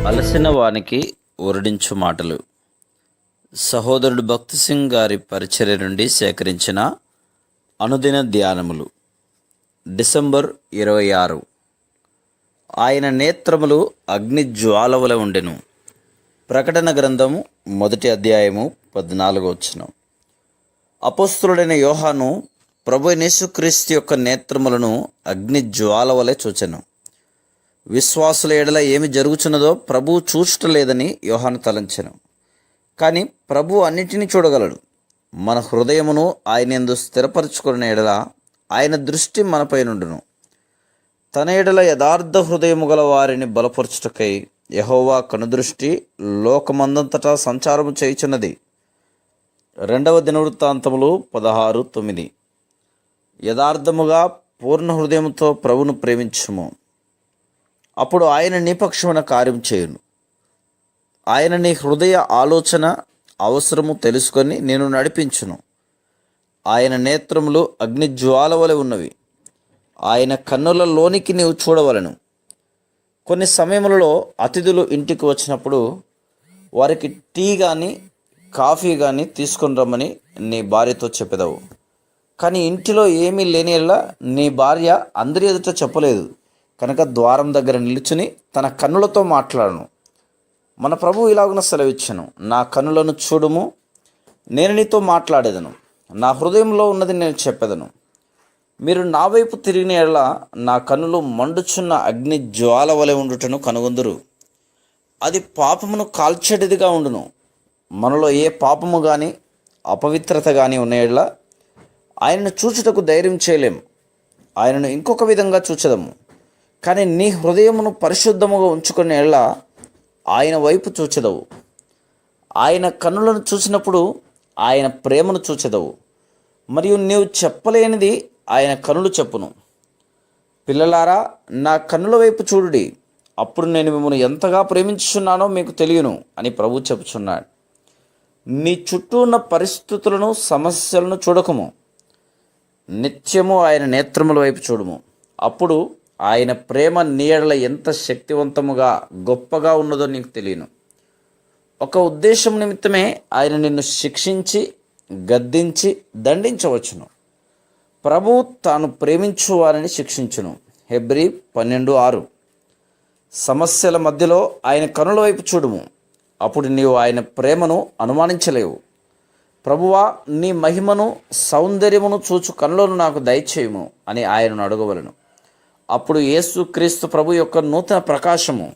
అలసిన వానికి ఒరడించు మాటలు. సహోదరుడు భక్తి సింగ్ గారి పరిచర్య నుండి సేకరించిన అనుదిన ధ్యానములు. డిసెంబర్ 26. ఆయన నేత్రములు అగ్ని జ్వాలవలె ఉండెను. ప్రకటన గ్రంథము 1వ అధ్యాయము 14వ వచనం. అపోస్తలుడైన యోహాను ప్రభు యేసుక్రీస్తు యొక్క నేత్రములను అగ్ని జ్వాలవలె చూచెను. విశ్వాసుల ఎడల ఏమి జరుగుచున్నదో ప్రభువు చూచటలేదని యోహాను తలంచెను. కానీ ప్రభు అన్నిటినీ చూడగలడు. మన హృదయమును ఆయన యందు స్థిరపరచుకున్న ఎడల ఆయన దృష్టి మనపై నుండును. తన ఎడల యథార్థ హృదయము గల వారిని బలపరచుటకై యెహోవా కనుదృష్టి లోకమందంతటా సంచారము చేయుచున్నది. 2వ దినవృత్తాంతములు 16:9. యథార్థముగా పూర్ణ హృదయముతో ప్రభును ప్రేమించుము, అప్పుడు ఆయన నీ పక్షమున కార్యం చేయును. ఆయన నీ హృదయ ఆలోచన అవసరము తెలుసుకొని నేను నడిపించును. ఆయన నేత్రములు అగ్ని జ్వాల వలె ఉన్నవి. ఆయన కన్నులలోనికి నీవు చూడవలను. కొన్ని సమయములలో అతిథులు ఇంటికి వచ్చినప్పుడు వారికి టీ కానీ కాఫీ కానీ తీసుకొని రమ్మని నీ భార్యతో చెప్పెదవు. కానీ ఇంటిలో ఏమీ లేనిలా నీ భార్య అందరి ఎదుట చెప్పలేదు కనుక ద్వారం దగ్గర నిలుచుని తన కన్నులతో మాట్లాడను. మన ప్రభువు ఇలాగున సెలవిచ్చెను, నా కన్నులను చూడుము, నేను నీతో మాట్లాడేదను, నా హృదయంలో ఉన్నది నేను చెప్పేదను. మీరు నా వైపు తిరిగిన ఎడల నా కన్నులు మండుచున్న అగ్ని జ్వాల వలె ఉండుటను కనుగొందురు. అది పాపమును కాల్చెడిదిగా ఉండును. మనలో ఏ పాపము కానీ అపవిత్రత కానీ ఉన్న ఎడల ఆయనను చూచుటకు ధైర్యం చేయలేము. ఆయనను ఇంకొక విధంగా చూచెదము. కానీ నీ హృదయమును పరిశుద్ధముగా ఉంచుకునే ఎడల ఆయన వైపు చూచెదవు. ఆయన కన్నులను చూసినప్పుడు ఆయన ప్రేమను చూచెదవు. మరియు నీవు చెప్పలేనిది ఆయన కన్నులు చెప్పును. పిల్లలారా, నా కన్నుల వైపు చూడుడి, అప్పుడు నేను మిమ్మల్ని ఎంతగా ప్రేమించుచున్నానో మీకు తెలియను అని ప్రభువు చెప్పుచున్నాడు. నీ చుట్టూ ఉన్న పరిస్థితులను సమస్యలను చూడకము, నిత్యము ఆయన నేత్రముల వైపు చూడుము. అప్పుడు ఆయన ప్రేమ నీ ఎడల ఎంత శక్తివంతముగా గొప్పగా ఉన్నదో నీకు తెలియను. ఒక ఉద్దేశం నిమిత్తమే ఆయన నిన్ను శిక్షించి గద్దించి దండించవచ్చును. ప్రభువు తాను ప్రేమించు వారిని శిక్షించును. హెబ్రీ 12:6. సమస్యల మధ్యలో ఆయన కనుల వైపు చూడుము, అప్పుడు నీవు ఆయన ప్రేమను అనుమానించలేవు. ప్రభువా, నీ మహిమను సౌందర్యమును చూచు కనులను నాకు దయచేయుము అని ఆయనను అడగవలను. అప్పుడు యేసుక్రీస్తు ప్రభు యొక్క నూతన ప్రకాశము